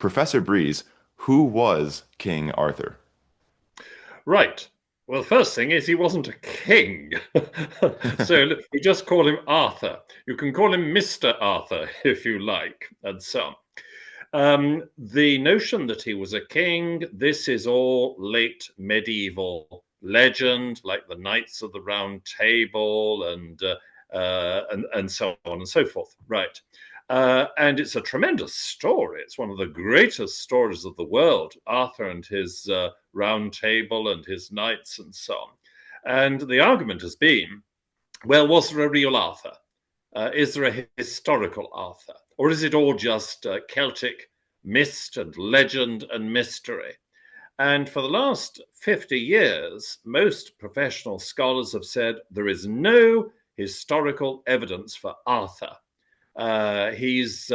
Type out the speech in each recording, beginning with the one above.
Professor Breeze, who was King Arthur? Right. Well, first thing is he wasn't a king. So we just call him Arthur. You can call him Mr. Arthur if you like, and so on. The notion that he was a king, this is all late medieval legend, like the Knights of the Round Table and so on and so forth. Right. And it's a tremendous story. It's one of the greatest stories of the world, Arthur and his round table and his knights and so on. And the argument has been, well, was there a real Arthur? Is there a historical Arthur? Or is it all just Celtic myth and legend and mystery? And for the last 50 years, most professional scholars have said there is no historical evidence for Arthur. He's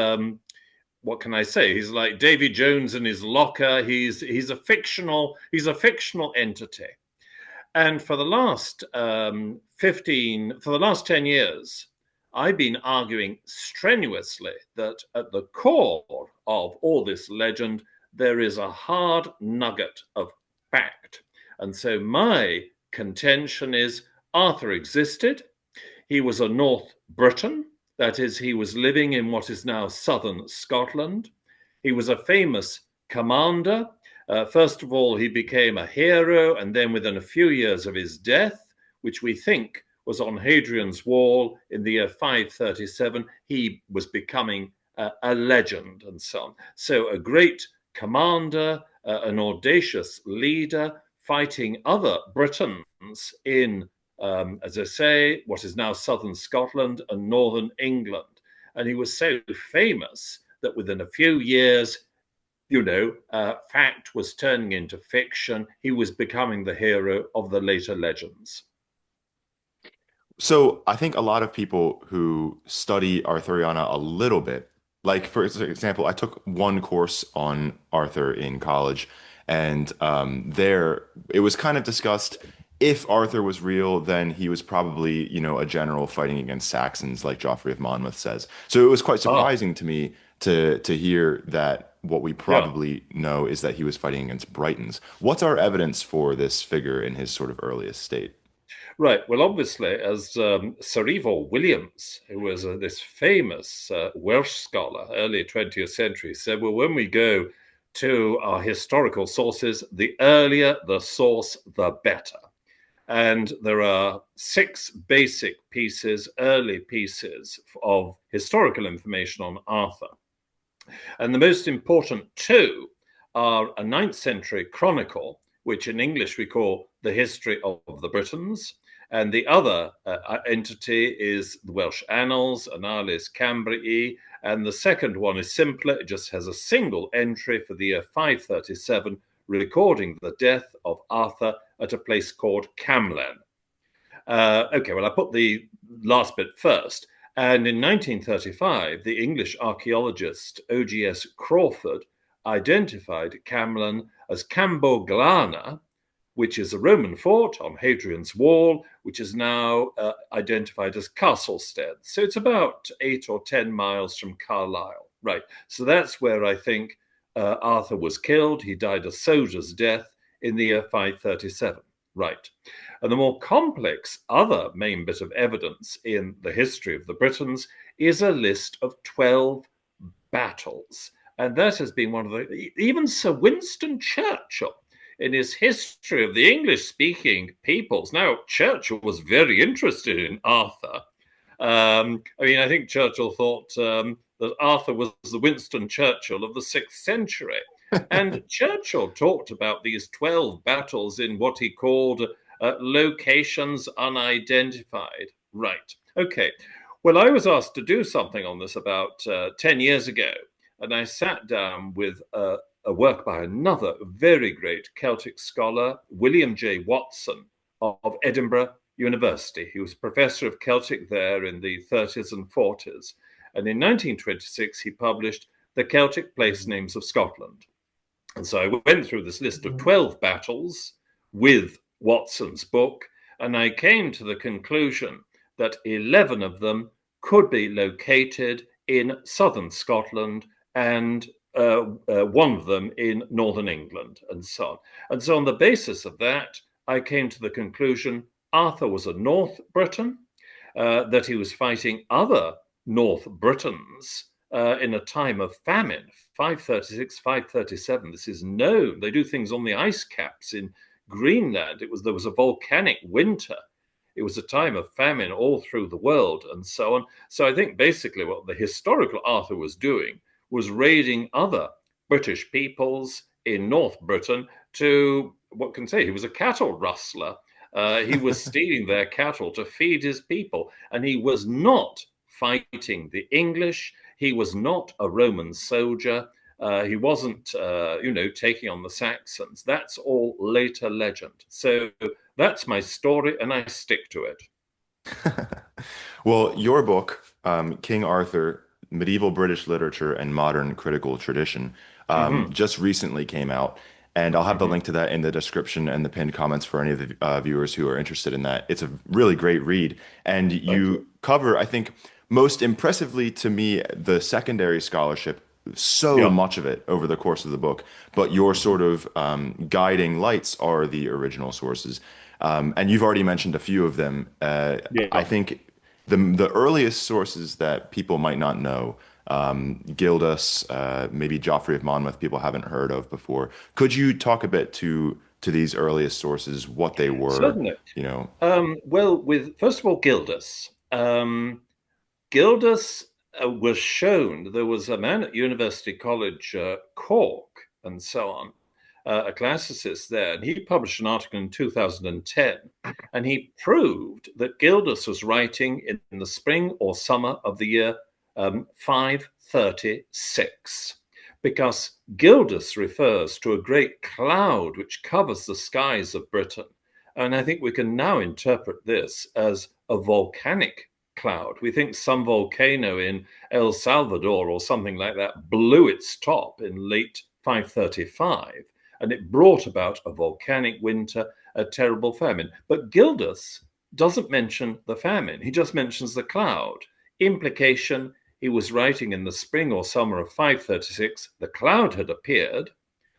what can I say? He's like Davy Jones in his locker. He's a fictional entity. And for the last 10 years, I've been arguing strenuously that at the core of all this legend, there is a hard nugget of fact. And so my contention is Arthur existed. He was a North Briton. That is, he was living in what is now southern Scotland. He was a famous commander. First of all, he became a hero, and then within a few years of his death, which we think was on Hadrian's Wall in the year 537, he was becoming a legend and so on. So a great commander, an audacious leader, fighting other Britons in as I say, what is now southern Scotland and northern England. And he was so famous that within a few years, fact was turning into fiction. He was becoming the hero of the later legends. So I think a lot of people who study Arthuriana a little bit, like for example, I took one course on Arthur in college, and there it was kind of discussed if Arthur was real, then he was probably, a general fighting against Saxons, like Joffrey of Monmouth says. So it was quite Ah, surprising to me to hear that what we yeah. probably know is that he was fighting against Britons. What's our evidence for this figure in his sort of earliest state? Right. Well, obviously, as Sir Ivo Williams, who was this famous Welsh scholar, early 20th century, said, well, when we go to our historical sources, the earlier the source, the better. And there are six basic pieces, early pieces of historical information on Arthur. And the most important two are a ninth century chronicle, which in English we call the History of the Britons. And the other entity is the Welsh Annals, Annales Cambrii. And the second one is simpler, it just has a single entry for the year 537, recording the death of Arthur at a place called Camlan. Okay, well, I put the last bit first. And in 1935, the English archaeologist O.G.S. Crawford identified Camlan as Camboglana, which is a Roman fort on Hadrian's Wall, which is now identified as Castlestead. So it's about 8 or 10 miles from Carlisle. Right. So that's where I think Arthur was killed. He died a soldier's death in the year 537. Right. And the more complex other main bit of evidence in the history of the Britons is a list of 12 battles. And that has been one of the, even Sir Winston Churchill, in his history of the English speaking peoples. Now, Churchill was very interested in Arthur. I think Churchill thought that Arthur was the Winston Churchill of the 6th century. And Churchill talked about these 12 battles in what he called locations unidentified. Right. Okay. Well, I was asked to do something on this about 10 years ago, and I sat down with a work by another very great Celtic scholar, William J. Watson of Edinburgh University. He was professor of Celtic there in the 30s and 40s. And in 1926, he published The Celtic Place Names of Scotland. And so I went through this list of 12 battles with Watson's book, and I came to the conclusion that 11 of them could be located in southern Scotland and one of them in northern England, and so on. And so, on the basis of that, I came to the conclusion Arthur was a North Briton, that he was fighting other North Britons in a time of famine, 536, 537. This is known. They do things on the ice caps in Greenland. There was a volcanic winter. It was a time of famine all through the world, and so on. So I think basically what the historical Arthur was doing was raiding other British peoples in North Britain to, what can say, he was a cattle rustler. He was stealing their cattle to feed his people, and he was not fighting the English. He was not a Roman soldier. He wasn't, taking on the Saxons. That's all later legend. So that's my story, and I stick to it. Well, your book, King Arthur, Medieval British Literature and Modern Critical Tradition, Mm-hmm. just recently came out. And I'll have the Mm-hmm. link to that in the description and the pinned comments for any of the viewers who are interested in that. It's a really great read. And Thank you you. cover, I think, most impressively to me, the secondary scholarship, so Yeah, much of it over the course of the book. But your sort of guiding lights are the original sources. And you've already mentioned a few of them. I yeah. think the earliest sources that people might not know, Gildas, maybe Joffrey of Monmouth, people haven't heard of before. Could you talk a bit to these earliest sources, what they were, Certainly. you know? Well, with first of all, Gildas. Gildas was shown there was a man at University College Cork and so on, a classicist there, and he published an article in 2010, and he proved that Gildas was writing in the spring or summer of the year 536, because Gildas refers to a great cloud which covers the skies of Britain. And I think we can now interpret this as a volcanic cloud. We think some volcano in El Salvador or something like that blew its top in late 535, and it brought about a volcanic winter, a terrible famine. But Gildas doesn't mention the famine, he just mentions the cloud. Implication, he was writing in the spring or summer of 536, the cloud had appeared,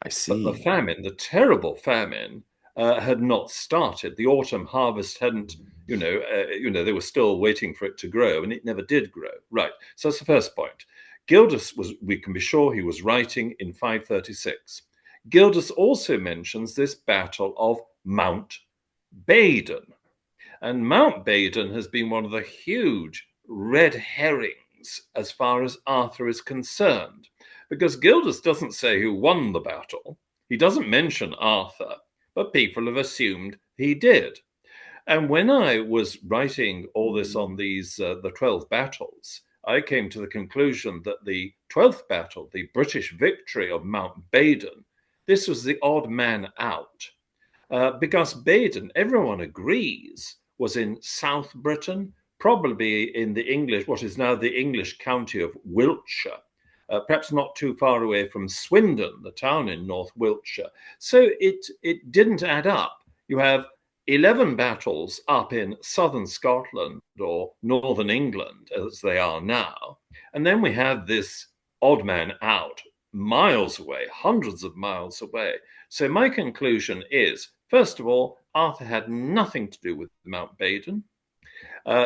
I but the see. famine, the terrible famine, had not started. The autumn harvest hadn't, they were still waiting for it to grow, and it never did grow. Right. So that's the first point. Gildas was, we can be sure he was writing in 536. Gildas also mentions this battle of Mount Badon. And Mount Badon has been one of the huge red herrings as far as Arthur is concerned, because Gildas doesn't say who won the battle. He doesn't mention Arthur, but people have assumed he did. And when I was writing all this on the 12 battles, I came to the conclusion that the 12th battle, the British victory of Mount Badon, this was the odd man out. Because Badon, everyone agrees, was in South Britain, probably in the English, what is now the English county of Wiltshire, perhaps not too far away from Swindon, the town in North Wiltshire. So it didn't add up. You have 11 battles up in southern Scotland or northern England, as they are now. And then we have this odd man out, miles away, hundreds of miles away. So my conclusion is, first of all, Arthur had nothing to do with Mount Badon.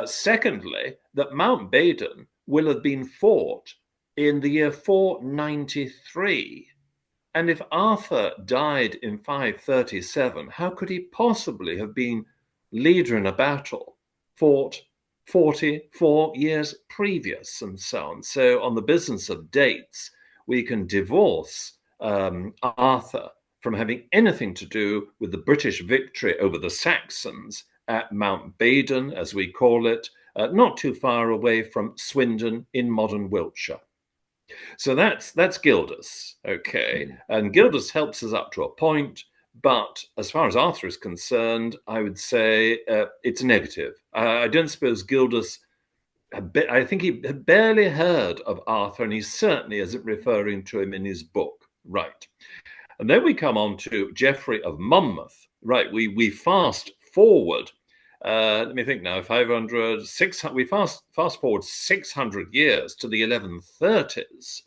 Secondly, that Mount Badon will have been fought in the year 493. And if Arthur died in 537, how could he possibly have been leader in a battle fought 44 years previous, and so on? So, on the business of dates, we can divorce Arthur from having anything to do with the British victory over the Saxons at Mount Badon, as we call it, not too far away from Swindon in modern Wiltshire. So that's Gildas, okay, and Gildas helps us up to a point. But as far as Arthur is concerned, I would say it's negative. I don't suppose Gildas. I think he had barely heard of Arthur, and he certainly isn't referring to him in his book. Right. And then we come on to Geoffrey of Monmouth. Right. We fast forward. Let me think now. 500, 600. We fast forward 600 years to the 1130s.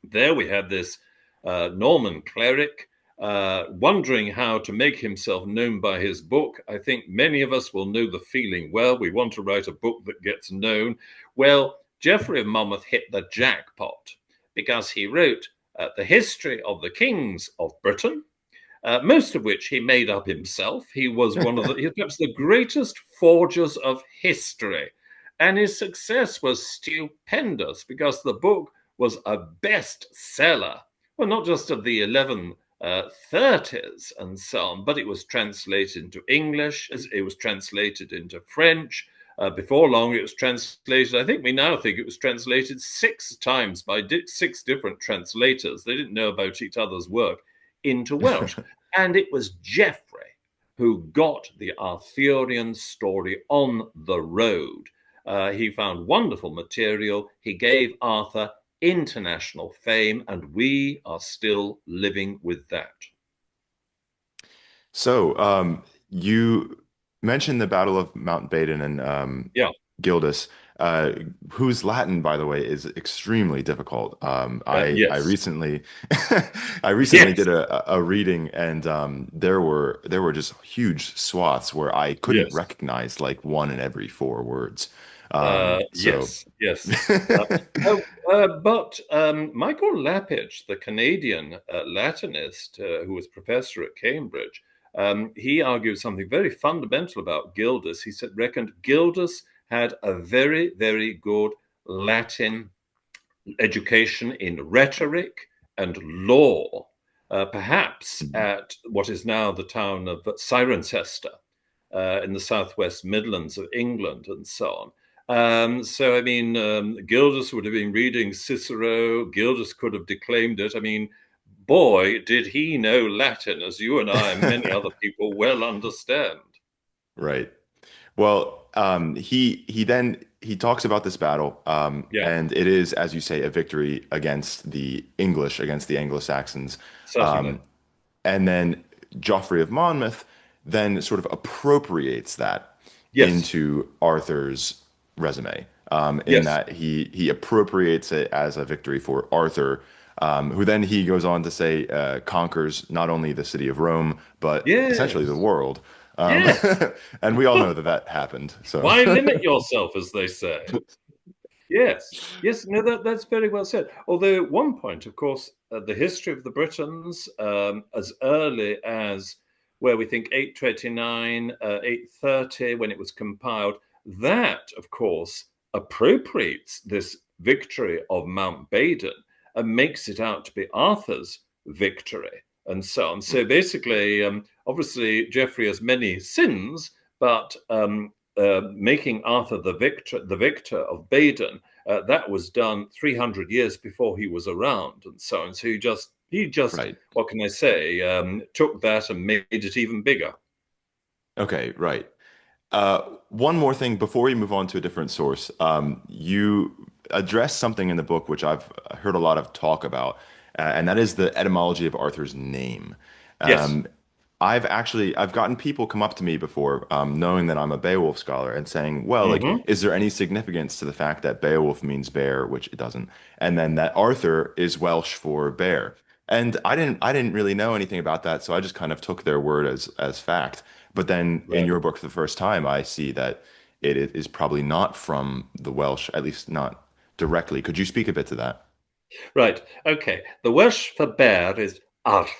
There we have this Norman cleric wondering how to make himself known by his book. I think many of us will know the feeling. Well, we want to write a book that gets known. Well, Geoffrey of Monmouth hit the jackpot because he wrote the history of the kings of Britain, most of which he made up himself. He was perhaps the greatest forgers of history. And his success was stupendous because the book was a bestseller. Well, not just of the 1130s and so on, but it was translated into English, it was translated into French. Before long, it was translated, I think we now think it was translated 6 times by 6 different translators. They didn't know about each other's work into Welsh. And it was Geoffrey who got the Arthurian story on the road. He found wonderful material. He gave Arthur international fame, and we are still living with that. So, you mentioned the Battle of Mount Badon and Yeah. Gildas, uh, whose Latin, by the way, is extremely difficult. I Yes. recently I recently Yes. did a reading, and there were just huge swaths where I couldn't Yes. recognize like one in every four words. So Yes. Yes. Uh, but Michael Lapidge, the Canadian Latinist who was professor at Cambridge, he argued something very fundamental about Gildas. He said, reckoned Gildas had a very, very good Latin education in rhetoric and law, perhaps at what is now the town of Cirencester in the southwest Midlands of England and so on. So, I mean, Gildas would have been reading Cicero. Gildas could have declaimed it. I mean, boy, did he know Latin, as you and I and many other people well understand. right. Well, he talks about this battle, Yeah, and it is, as you say, a victory against the English, against the Anglo-Saxons. certainly. Um, and then Geoffrey of Monmouth then sort of appropriates that Yes, into Arthur's resume, in yes, that he appropriates it as a victory for Arthur, who then he goes on to say conquers not only the city of Rome, but essentially the yes, world. Um, yes. and we all know that that happened. So, Why limit yourself, as they say? Yes, yes, no, that's very well said. Although, at one point, of course, the history of the Britons, as early as where we think 829, 830, when it was compiled, that, of course, appropriates this victory of Mount Badon and makes it out to be Arthur's victory, and so on. So basically, obviously, Geoffrey has many sins, but making Arthur the victor of Badon, that was done 300 years before he was around, and so on. So he just, right. what can I say, took that and made it even bigger. Okay, right. One more thing before we move on to a different source. You address something in the book which I've heard a lot of talk about, and that is the etymology of Arthur's name. Yes. Um, I've gotten people come up to me before, knowing that I'm a Beowulf scholar, and saying, "Well, like, Hmm. is there any significance to the fact that Beowulf means bear, which it doesn't, and then that Arthur is Welsh for bear?" And I didn't really know anything about that, so I just kind of took their word as fact. But then in Right. your book for the first time, I see that it is probably not from the Welsh, at least not directly. Could you speak a bit to that? Right. Okay. The Welsh for bear is arth.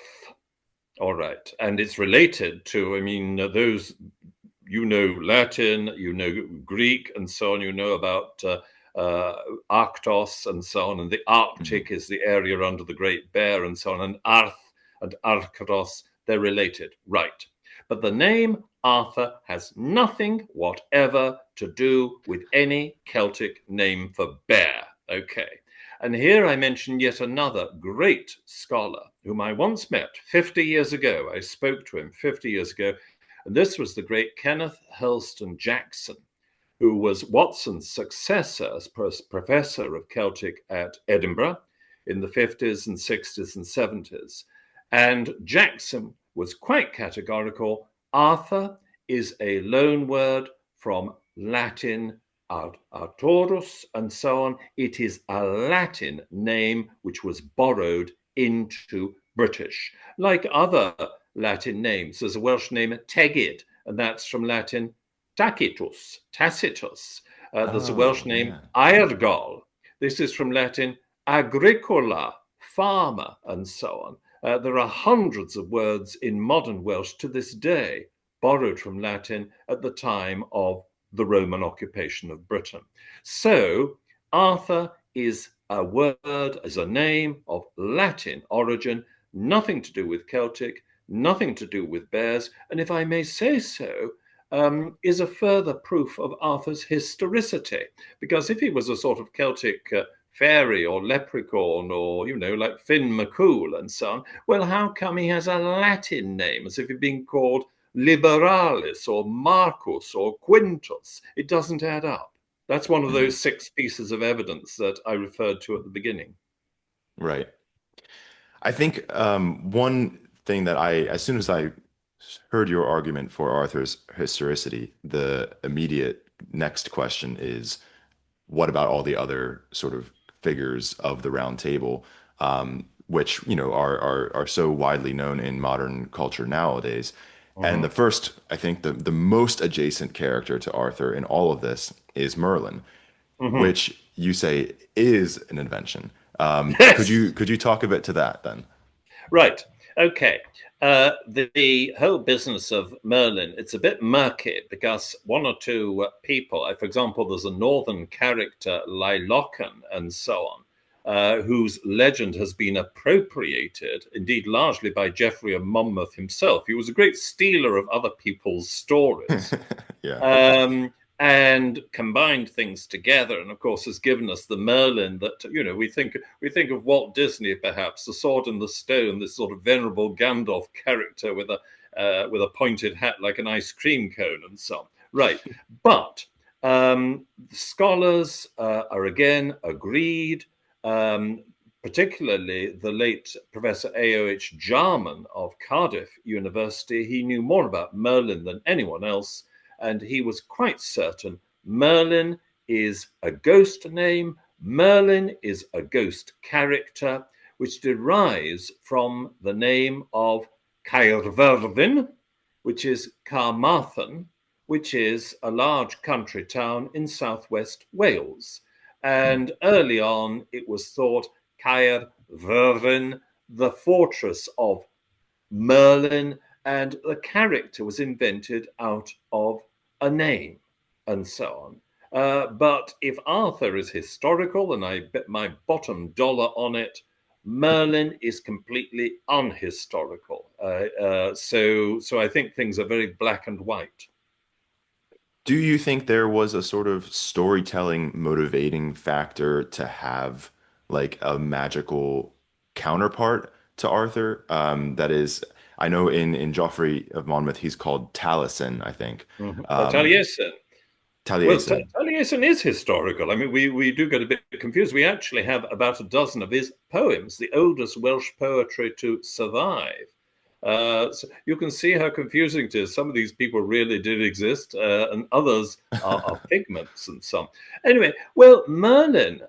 All right. And it's related to, I mean, those, you know, Latin, you know, Greek, and so on. You know about Arctos and so on. And the Mhm. Arctic is the area under the Great Bear and so on. And Arth and Arctos, they're related. Right. But the name Arthur has nothing whatever to do with any Celtic name for bear. Okay. And here I mention yet another great scholar whom I once met 50 years ago. I spoke to him 50 years ago, and this was the great Kenneth Hurlston Jackson, who was Watson's successor as professor of Celtic at Edinburgh in the 50s and 60s and 70s. And Jackson was quite categorical. Arthur is a loan word from Latin Arturus, and so on. It is a Latin name which was borrowed into British. Like other Latin names, there's a Welsh name Tegid, and that's from Latin Tacitus, Tacitus. There's a Welsh Oh, name yeah. Airgol. This is from Latin agricola, farmer, and so on. There are hundreds of words in modern Welsh to this day borrowed from Latin at the time of the Roman occupation of Britain. So Arthur is a word, as a name of Latin origin, nothing to do with Celtic, nothing to do with bears, and if I may say so, is a further proof of Arthur's historicity. Because if he was a sort of Celtic fairy or leprechaun or, like Finn McCool and so on, well, how come he has a Latin name as if he'd been called Liberalis or Marcus or Quintus? It doesn't add up. That's one of Mhm. those 6 pieces of evidence that I referred to at the beginning. Right. I think one thing that as soon as I heard your argument for Arthur's historicity, the immediate next question is, what about all the other sort of figures of the Round Table, which, are so widely known in modern culture nowadays? And the Mhm. first, I think, the most adjacent character to Arthur in all of this is Merlin, Mhm. which you say is an invention. Could Yes. you talk a bit to that then? Right. Okay. The whole business of Merlin, it's a bit murky because one or two people, for example, there's a northern character, Lailochen, and so on, whose legend has been appropriated, indeed, largely by Geoffrey of Monmouth himself. He was a great stealer of other people's stories. Yeah. um, and combined things together, and of course has given us the Merlin that we think of Walt Disney, perhaps the Sword in the Stone, this sort of venerable Gandalf character with a pointed hat like an ice cream cone and so on. Right, but scholars are again agreed. Particularly the late Professor A.O.H. Jarman of Cardiff University, he knew more about Merlin than anyone else, and he was quite certain Merlin is a ghost name, Merlin is a ghost character, which derives from the name of Caerfyrddin, which is Carmarthen, which is a large country town in southwest Wales. Hmm. And early on, it was thought Caerfyrddin, the fortress of Merlin, and the character was invented out of a name, and so on. But if Arthur is historical, and I bet my bottom dollar on it, Merlin is completely unhistorical. So I think things are very black and white. Do you think there was a sort of storytelling motivating factor to have like a magical counterpart to Arthur? That is, I know in Joffrey of Monmouth he's called Taliesin, I think. Um, Taliesin. Well, Taliesin. Taliesin is historical. I mean, we do get a bit confused. We actually have about a dozen of his poems, the oldest Welsh poetry to survive. So you can see how confusing it is. Some of these people really did exist, and others are figments and some. Anyway, well, Merlin,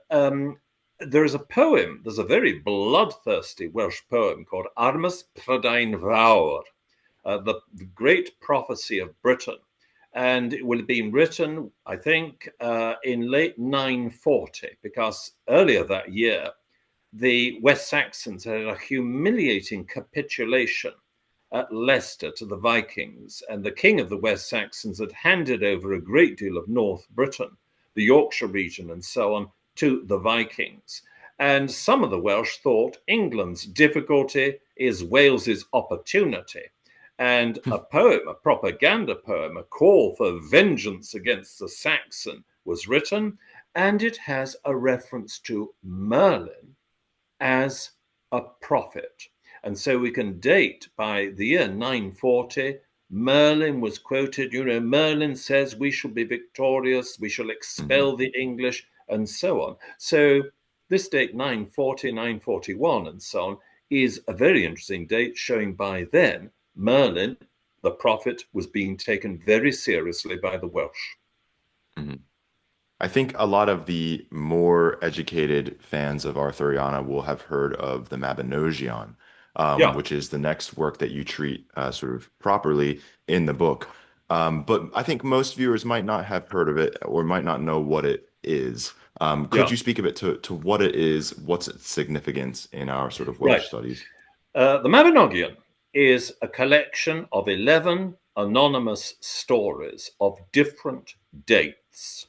there's a very bloodthirsty Welsh poem called Armas Prydain Fawr, the Great Prophecy of Britain. And it would have been written, I think, in late 940, because earlier that year, the West Saxons had a humiliating capitulation at Leicester to the Vikings, and the king of the West Saxons had handed over a great deal of North Britain, the Yorkshire region, and so on, to the Vikings. And some of the Welsh thought England's difficulty is Wales's opportunity. And a poem, a propaganda poem, a call for vengeance against the Saxon was written, and it has a reference to Merlin as a prophet. And so we can date by the year 940. Merlin was quoted, Merlin says we shall be victorious, we shall Mhm. expel the English, and so on. So this date, 940, 941, and so on, is a very interesting date, showing by then Merlin, the prophet, was being taken very seriously by the Welsh. Mhm. I think a lot of the more educated fans of Arthuriana will have heard of the Mabinogion, Yeah, which is the next work that you treat sort of properly in the book. But I think most viewers might not have heard of it or might not know what it is. Could yeah, you speak a bit to what it is, what's its significance in our sort of right. Welsh studies? The Mabinogion is a collection of 11 anonymous stories of different dates.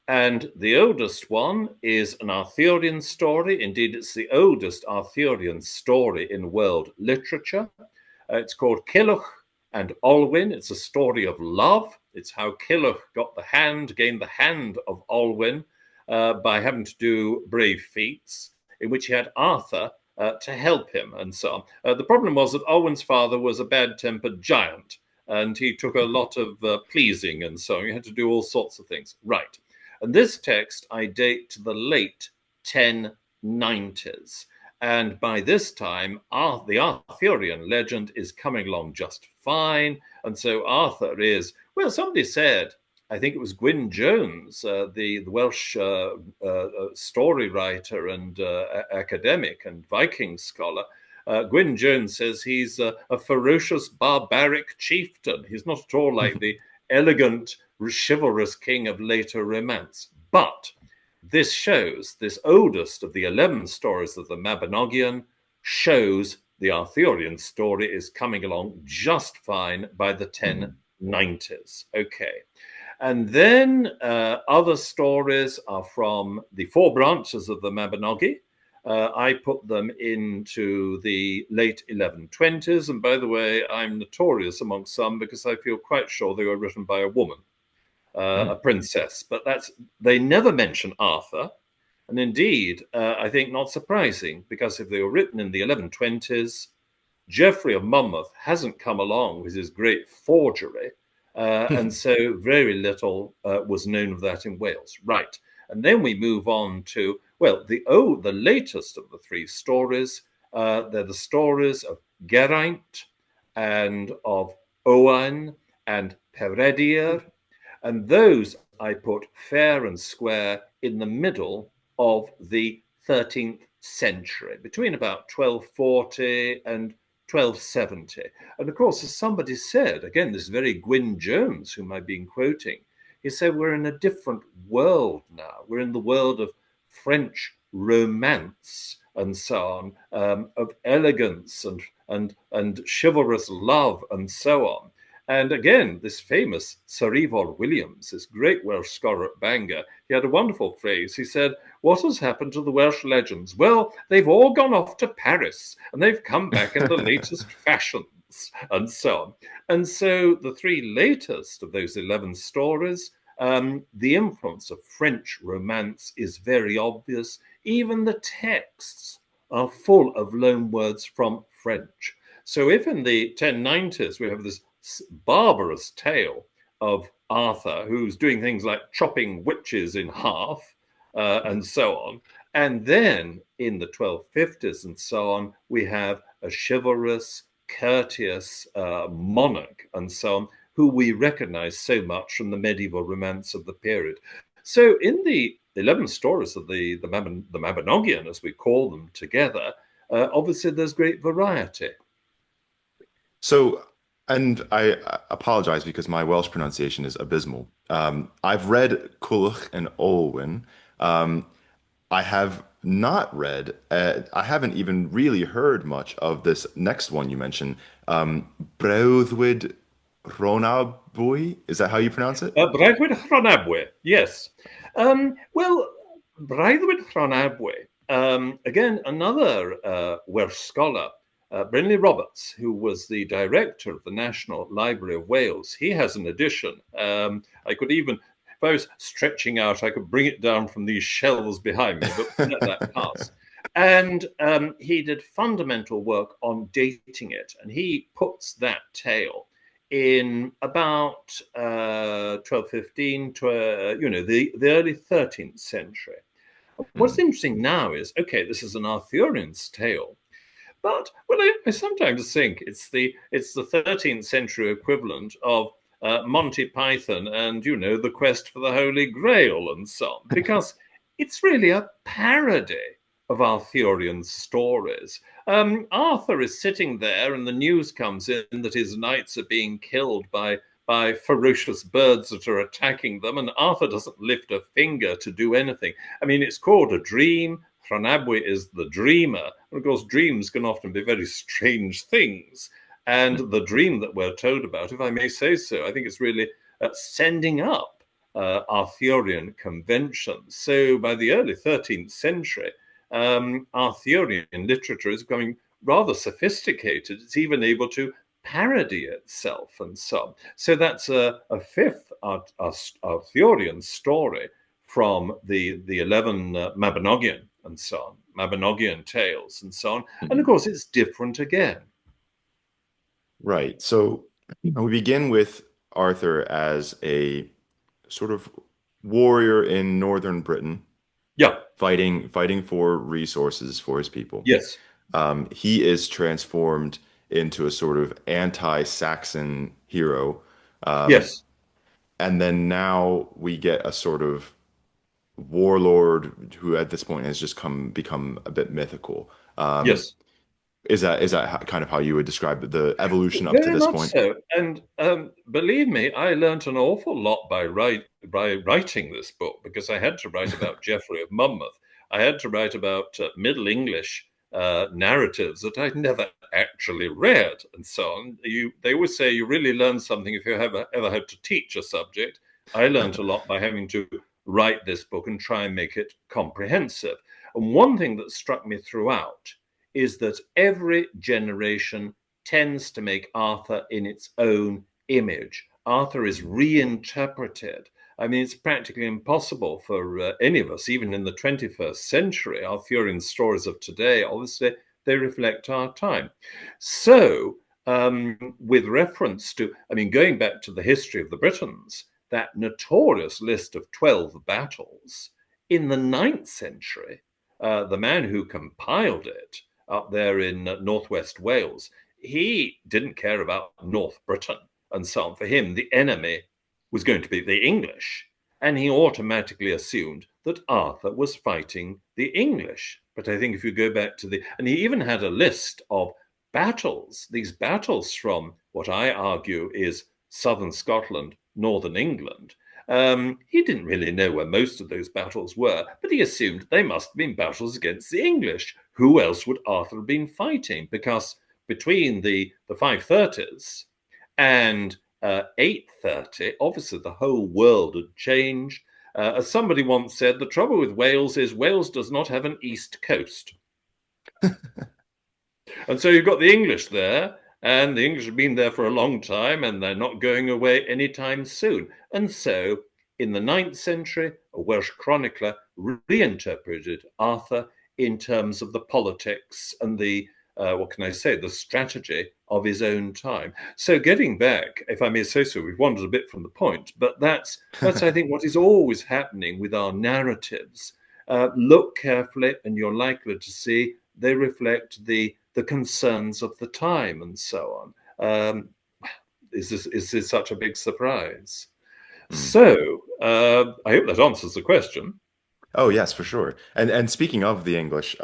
And the oldest one is an Arthurian story. Indeed, it's the oldest Arthurian story in world literature. It's called Cilwch and Olwyn. It's a story of love. It's how Cilwch gained the hand of Olwyn by having to do brave feats, in which he had Arthur to help him and so on. The problem was that Olwen's father was a bad tempered giant and he took a lot of pleasing and so on. You had to do all sorts of things. Right. And this text I date to the late 1090s. And by this time, the Arthurian legend is coming along just fine. And so Arthur is, well, somebody said, I think it was Gwyn Jones, the Welsh story writer and academic and Viking scholar. Gwyn Jones says he's a ferocious, barbaric chieftain. He's not at all like the elegant, chivalrous king of later romance. But this shows, this oldest of the 11 stories of the Mabinogion, shows the Arthurian story is coming along just fine by the 1090s. Okay. And then other stories are from the four branches of the Mabinogi. I put them into the late 1120s. And by the way, I'm notorious amongst some because I feel quite sure they were written by a woman, a princess. But they never mention Arthur. And indeed, I think not surprising, because if they were written in the 1120s, Geoffrey of Monmouth hasn't come along with his great forgery. And so very little was known of that in Wales. Right. And then we move on to, well, the latest of the three stories. They're the stories of Geraint and of Owain and Peredur. And those I put fair and square in the middle of the 13th century, between about 1240 and 1270. And of course, as somebody said, again, this very Gwyn Jones, whom I've been quoting, he said, we're in a different world now. We're in the world of French romance and so on, of elegance and chivalrous love and so on. And again, this famous Sir Ifor Williams, this great Welsh scholar at Bangor, he had a wonderful phrase. He said, what has happened to the Welsh legends? Well, they've all gone off to Paris and they've come back in the latest fashions and so on. And so the three latest of those 11 stories, the influence of French romance is very obvious. Even the texts are full of loanwords from French. So if in the 1090s we have this barbarous tale of Arthur, who's doing things like chopping witches in half and so on. And then in the 1250s and so on, we have a chivalrous, courteous monarch and so on, who we recognize so much from the medieval romance of the period. So in the 11 stories of the Mabinogion, as we call them together, obviously there's great variety. So, and I apologize because my Welsh pronunciation is abysmal. I've read Culhwch and Olwyn. Um, I have not read, I haven't even really heard much of this next one you mentioned, Breuddwyd Rhonabwy. Is that how you pronounce it? Breuddwyd Rhonabwy, yes. Well, Breuddwyd Rhonabwy, again, another Welsh scholar, Brynley Roberts, who was the director of the National Library of Wales, he has an edition. I could even, if I was stretching out, I could bring it down from these shelves behind me, but let that pass. And he did fundamental work on dating it, and he puts that tale in about 1215 to the early 13th century. What's Hmm. interesting now is, okay, this is an Arthurian's tale, but well, I sometimes think it's the 13th century equivalent of Monty Python and, the quest for the Holy Grail and so on, because it's really a parody of Arthurian stories. Arthur is sitting there, and the news comes in that his knights are being killed by ferocious birds that are attacking them, and Arthur doesn't lift a finger to do anything. I mean, it's called a dream. Thranabwe is the dreamer. And of course, dreams can often be very strange things. And the dream that we're told about, if I may say so, I think it's really sending up Arthurian conventions. So by the early 13th century, Arthurian literature is becoming rather sophisticated. It's even able to parody itself and so on. So that's a fifth Arthurian story from the 11 Mabinogion and so on, Mabinogion tales and so on. And of course, it's different again. Right. So we begin with Arthur as a sort of warrior in northern Britain, Yeah. fighting for resources for his people. Yes. He is transformed into a sort of anti-Saxon hero. Um, Yes. and then now we get a sort of warlord who at this point has just become a bit mythical. Um, Yes. is that kind of how you would describe the evolution up to Very this much point? so. And believe me, I learnt an awful lot by writing this book, because I had to write about Geoffrey of Monmouth. I had to write about Middle English narratives that I'd never actually read and so on. They always say you really learn something if you ever had to teach a subject. I learnt a lot by having to write this book and try and make it comprehensive. And one thing that struck me throughout is that every generation tends to make Arthur in its own image. Arthur is reinterpreted. I mean, it's practically impossible for any of us, even in the 21st century. Arthurian stories of today, obviously, they reflect our time. So, with reference to, going back to the history of the Britons, that notorious list of 12 battles, in the 9th century, the man who compiled it up there in northwest Wales, he didn't care about North Britain and so on. For him, the enemy was going to be the English. And he automatically assumed that Arthur was fighting the English. But I think if you go back to and he even had a list of battles, these battles from what I argue is southern Scotland, northern England. He didn't really know where most of those battles were, but he assumed they must have been battles against the English. Who else would Arthur have been fighting? Because between the 530s and 830, obviously the whole world had changed. As somebody once said, the trouble with Wales is Wales does not have an east coast. And so you've got the English there, and the English have been there for a long time, and they're not going away anytime soon. And so in the 9th century, a Welsh chronicler reinterpreted Arthur in terms of the politics and the the strategy of his own time. So getting back, if I may say so, we've wandered a bit from the point, but that's I think, what is always happening with our narratives. Look carefully, and you're likely to see they reflect the concerns of the time and so on. Is this such a big surprise? Mm. So I hope that answers the question. Oh yes, for sure. And speaking of the English,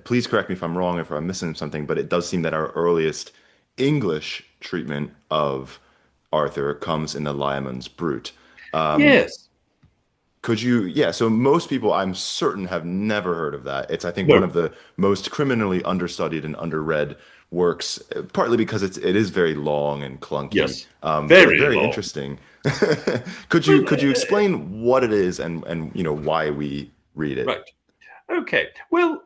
please correct me if I'm wrong, if I'm missing something, but it does seem that our earliest English treatment of Arthur comes in the Layamon's Brut. Um, Yes. could you, yeah, so most people I'm certain have never heard of that. It's, I think, one No. of the most criminally understudied and underread works, partly because it is very long and clunky, Yes. but Very very long. interesting. Could you Well, could you explain what it is and why we read it? right. Okay. Well,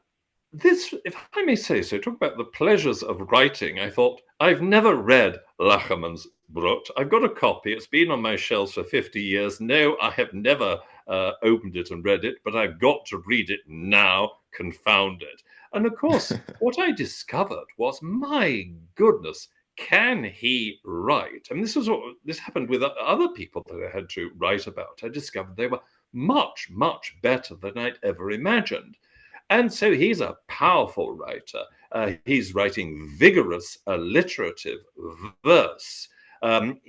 this, if I may say so, talk about the pleasures of writing. I thought, I've never read Layamon's Brut. I've got a copy. It's been on my shelves for 50 years. No, I have never opened it and read it, but I've got to read it now, confound it. And of course, what I discovered was, my goodness, can he write? And this happened with other people that I had to write about. I discovered they were much, much better than I'd ever imagined. And so he's a powerful writer. He's writing vigorous alliterative verse.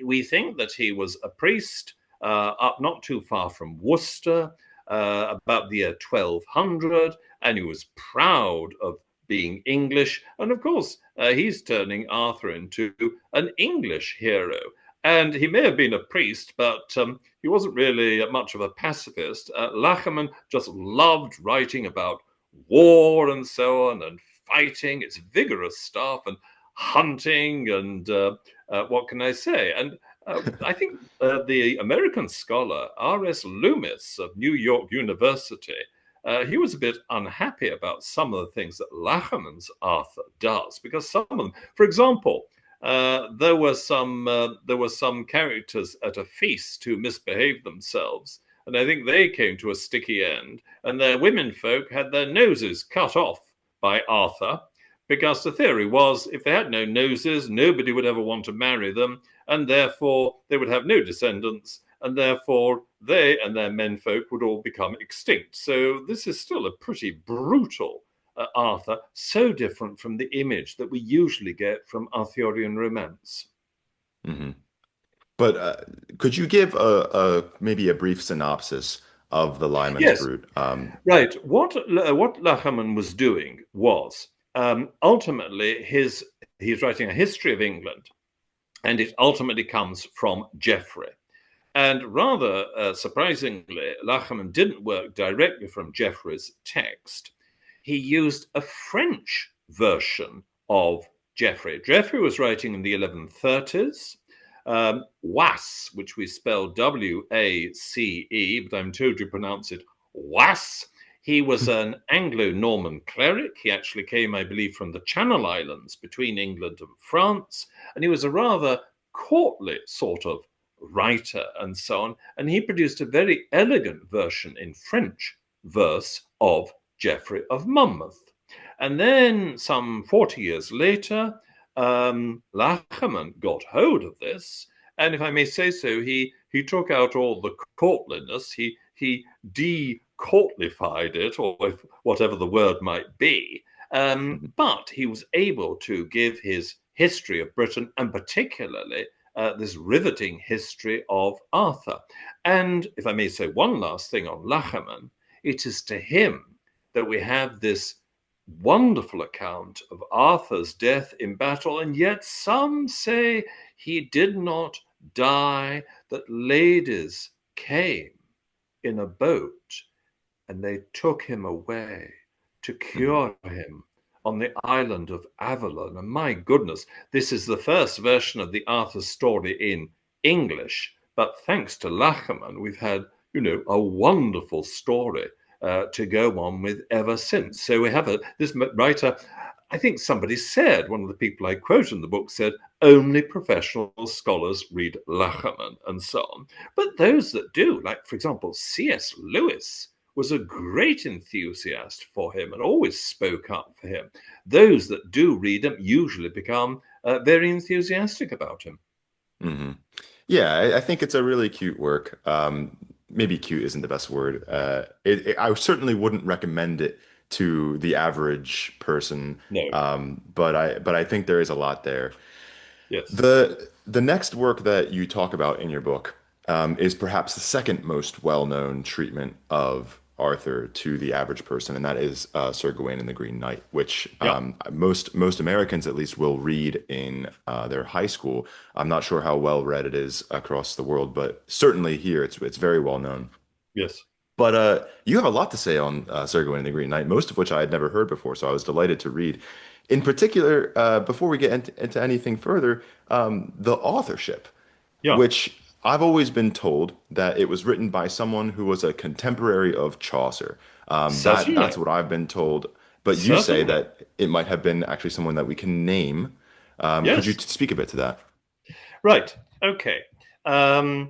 We think that he was a priest up not too far from Worcester, about the year 1200, and he was proud of being English. And of course, he's turning Arthur into an English hero. And he may have been a priest, but he wasn't really much of a pacifist. Layamon just loved writing about war and so on, and fighting. It's vigorous stuff, and hunting, and what can I say? And I think the American scholar R.S. Loomis of New York University, he was a bit unhappy about some of the things that Layamon's Arthur does, because some of them, for example, there were some characters at a feast who misbehaved themselves, and I think they came to a sticky end, and their womenfolk had their noses cut off by Arthur, because the theory was if they had no noses, nobody would ever want to marry them, and therefore they would have no descendants, and therefore they and their menfolk would all become extinct. So this is still a pretty brutal Arthur, so different from the image that we usually get from Arthurian romance. Hmm. But could you give maybe a brief synopsis of the Lyman's Yes, Brut? right. What Layamon was doing was ultimately he's writing a history of England, and it ultimately comes from Geoffrey. And rather surprisingly, Layamon didn't work directly from Geoffrey's text. He used a French version of Geoffrey. Geoffrey was writing in the 1130s. Was, which we spell W-A-C-E, but I'm told you pronounce it Was. He was an Anglo-Norman cleric. He actually came, I believe, from the Channel Islands between England and France. And he was a rather courtly sort of writer and so on. And he produced a very elegant version in French verse of Geoffrey of Monmouth. And then some 40 years later, Layamon got hold of this. And if I may say so, he took out all the courtliness. He de-courtlified it, or whatever the word might be. But he was able to give his history of Britain, and particularly this riveting history of Arthur. And if I may say one last thing on Layamon, it is to him that we have this wonderful account of Arthur's death in battle, and yet some say he did not die, that ladies came in a boat and they took him away to Hmm. cure him on the island of Avalon. And my goodness, this is the first version of the Arthur story in English. But thanks to Layamon, we've had, a wonderful story to go on with ever since. So we have this writer. I think somebody said, one of the people I quote in the book said, only professional scholars read Layamon and so on. But those that do, like, for example, C.S. Lewis, was a great enthusiast for him and always spoke up for him. Those that do read him usually become very enthusiastic about him. Hmm. Yeah, I think it's a really cute work. Maybe cute isn't the best word. I certainly wouldn't recommend it to the average person, No, but I think there is a lot there. yes. The next work that you talk about in your book is perhaps the second most well-known treatment of Arthur to the average person, and that is Sir Gawain and the Green Knight, which Yeah. most Americans at least will read in their high school. I'm not sure how well read it is across the world, but certainly here it's very well known. Yes. But you have a lot to say on Sir Gawain and the Green Knight, most of which I had never heard before, so I was delighted to read. In particular, before we get into anything further, the authorship, Yeah. which I've always been told that it was written by someone who was a contemporary of Chaucer. That's Certainly. what I've been told. But you say Certainly. that it might have been actually someone that we can name. Could you Yes. speak a bit to that? Right. Okay. Um,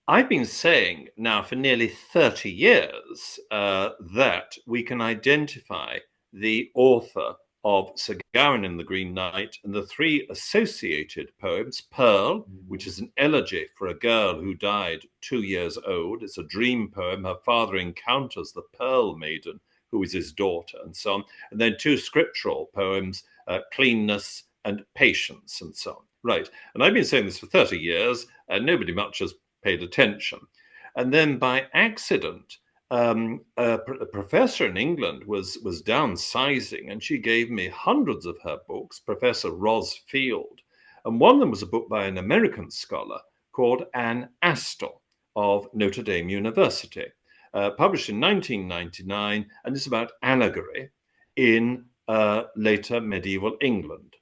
I've been saying now for nearly 30 years that we can identify the author of Sir Gawain and the Green Knight and the three associated poems, Pearl, which is an elegy for a girl who died 2 years old. It's a dream poem. Her father encounters the Pearl Maiden, who is his daughter, and so on. And then two scriptural poems, Cleanness and patience and so on. Right. And I've been saying this for 30 years, and nobody much has paid attention. And then by accident, a professor in England was downsizing, and she gave me hundreds of her books, Professor Ros Field. And one of them was a book by an American scholar called Anne Astor of Notre Dame University, published in 1999, and it's about allegory in later medieval England.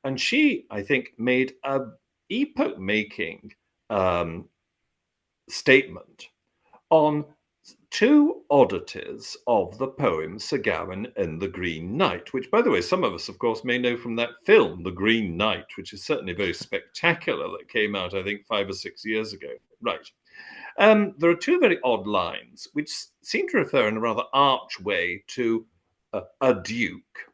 And she, I think, made an epoch-making statement on two oddities of the poem Sir Gawain and the Green Knight, which, by the way, some of us, of course, may know from that film, The Green Knight, which is certainly very spectacular, that came out, I think, 5 or 6 years ago. Right. There are two very odd lines which seem to refer in a rather arch way to a duke.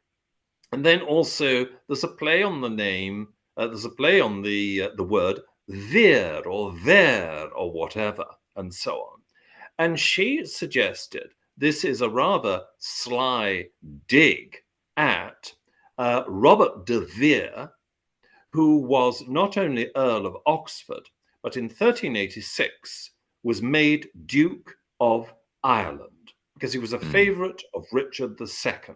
And then also there's a play on the name, there's a play on the word vir or ver or whatever, and so on. And she suggested this is a rather sly dig at Robert de Vere, who was not only Earl of Oxford, but in 1386 was made Duke of Ireland because he was a favorite of Richard II.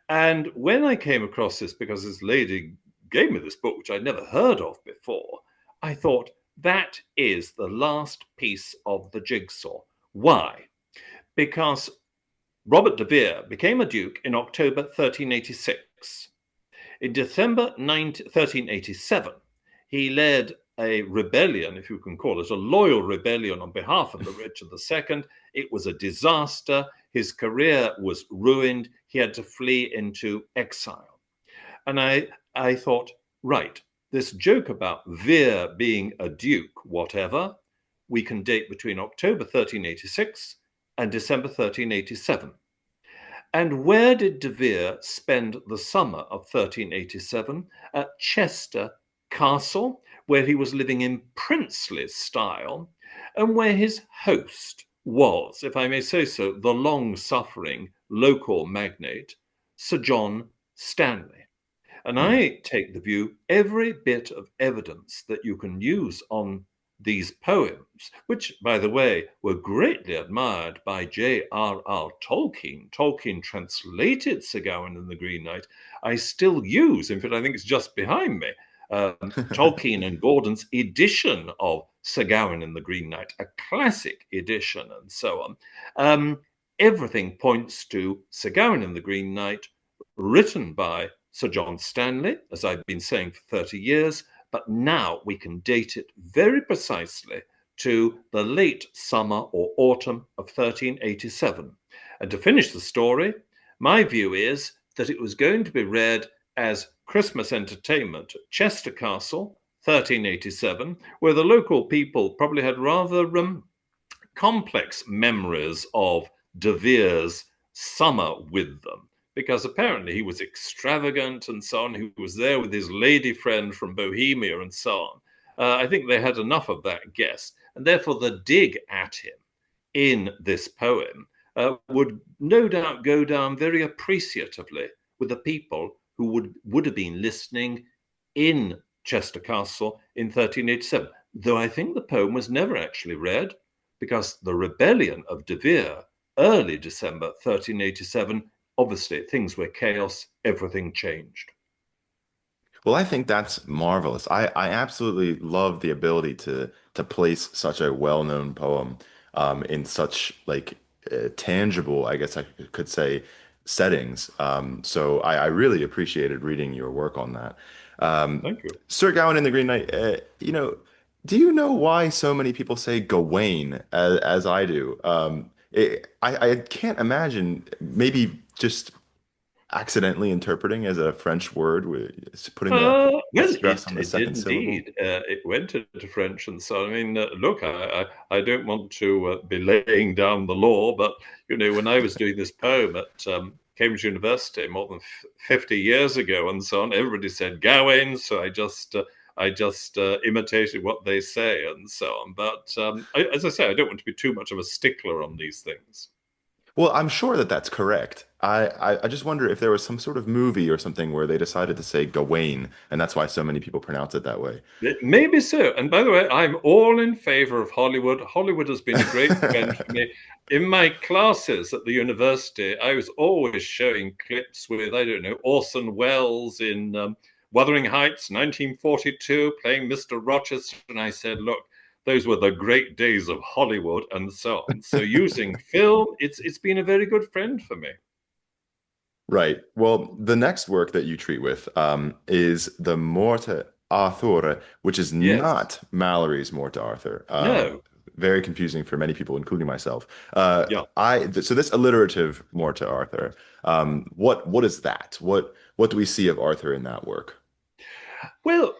And when I came across this, because this lady gave me this book, which I'd never heard of before, I thought, that is the last piece of the jigsaw. Why? Because Robert de Vere became a duke in October 1386. In December 1387, he led a rebellion, if you can call it, a loyal rebellion on behalf of the Richard II. It was a disaster. His career was ruined. He had to flee into exile. And I thought, right, this joke about Vere being a duke, whatever, we can date between October 1386 and December 1387. And where did de Vere spend the summer of 1387? At Chester Castle, where he was living in princely style, and where his host was, if I may say so, the long-suffering local magnate, Sir John Stanley. And I take the view, every bit of evidence that you can use on these poems, which, by the way, were greatly admired by J.R.R. Tolkien. Tolkien translated Sir Gawain and the Green Knight. I still use, in fact, I think it's just behind me, Tolkien and Gordon's edition of Sir Gawain and the Green Knight, a classic edition, and so on. Everything points to Sir Gawain and the Green Knight, written by Sir John Stanley, as I've been saying for 30 years, but now we can date it very precisely to the late summer or autumn of 1387. And to finish the story, my view is that it was going to be read as Christmas entertainment at Chester Castle, 1387, where the local people probably had rather complex memories of de Vere's summer with them, because apparently he was extravagant and so on. He was there with his lady friend from Bohemia and so on. I think they had enough of that guess, and therefore the dig at him in this poem would no doubt go down very appreciatively with the people who would have been listening in Chester Castle in 1387, though I think the poem was never actually read, because the rebellion of de Vere, early December 1387, obviously things were chaos, everything changed. Well, I think that's marvelous. I absolutely love the ability to place such a well-known poem in such like tangible, I guess I could say, settings. So I really appreciated reading your work on that. Thank you. Sir Gawain and the Green Knight, do you know why so many people say Gawain as I do? I can't imagine maybe just accidentally interpreting as a French word with putting the Well, stress on the it did second syllable. indeed. It went into French, and so I mean, look, I don't want to be laying down the law, but when I was doing this poem at Cambridge University more than 50 years ago, and so on, everybody said Gawain, so I just imitated what they say, and so on. But as I say, I don't want to be too much of a stickler on these things. Well, I'm sure that that's correct. I just wonder if there was some sort of movie or something where they decided to say Gawain, and that's why so many people pronounce it that way. Maybe so. And by the way, I'm all in favor of Hollywood. Hollywood has been a great friend for me. In my classes at the university, I was always showing clips with, I don't know, Orson Welles in Wuthering Heights, 1942, playing Mr. Rochester. And I said, look, those were the great days of Hollywood and so on. So using film, it's been a very good friend for me. Right. Well, the next work that you treat with is the Morte Arthure, which is Yes. not Mallory's Morte Arthur. No. Very confusing for many people, including myself. Yeah. So this alliterative Morte Arthur, what is that? What do we see of Arthur in that work? Well,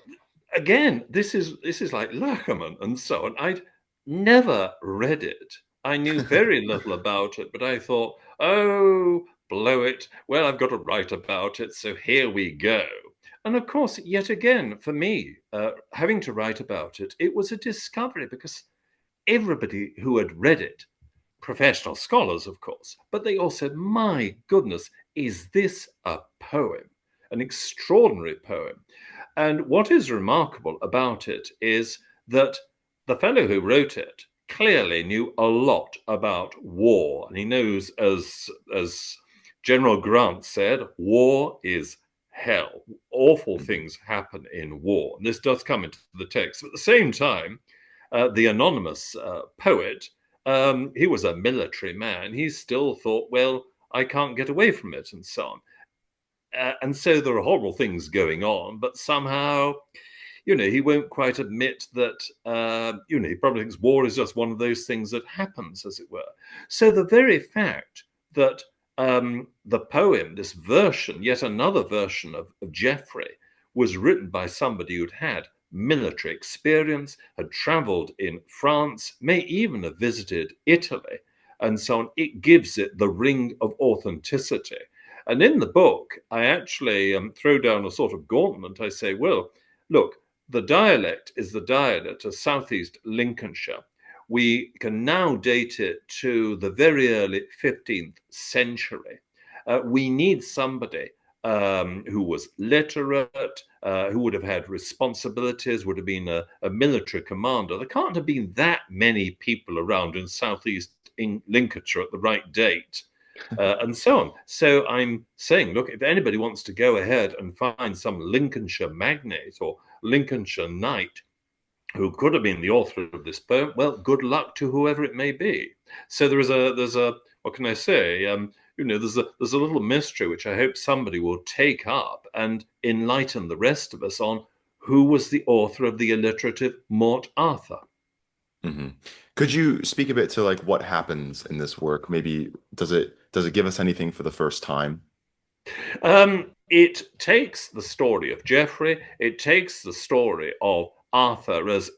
again, this is like Layamon and so on. I'd never read it. I knew very little about it, but I thought, oh, blow it. Well, I've got to write about it, so here we go. And of course, yet again, for me, having to write about it, it was a discovery because everybody who had read it, professional scholars, of course, but they all said, my goodness, is this a poem? An extraordinary poem. And what is remarkable about it is that the fellow who wrote it clearly knew a lot about war. And he knows, as General Grant said, war is hell. Awful things happen in war. And this does come into the text. But at the same time, the anonymous poet, he was a military man. He still thought, well, I can't get away from it, and so on. And so there are horrible things going on, but somehow, he won't quite admit that, he probably thinks war is just one of those things that happens, as it were. So the very fact that the poem, this version, yet another version of Geoffrey, was written by somebody who'd had military experience, had traveled in France, may even have visited Italy, and so on, it gives it the ring of authenticity. And in the book, I actually throw down a sort of gauntlet. I say, well, look, the dialect is the dialect of southeast Lincolnshire. We can now date it to the very early 15th century. We need somebody who was literate, who would have had responsibilities, would have been a military commander. There can't have been that many people around in southeast Lincolnshire at the right date, and so on. So I'm saying, look, if anybody wants to go ahead and find some Lincolnshire magnate or Lincolnshire knight who could have been the author of this poem, well, good luck to whoever it may be. So there's a what can I say? There's a little mystery which I hope somebody will take up and enlighten the rest of us on who was the author of the alliterative Morte Arthur. Hmm. Could you speak a bit to like what happens in this work? Maybe does it give us anything for the first time? It takes the story of Geoffrey. It takes the story of Arthur, as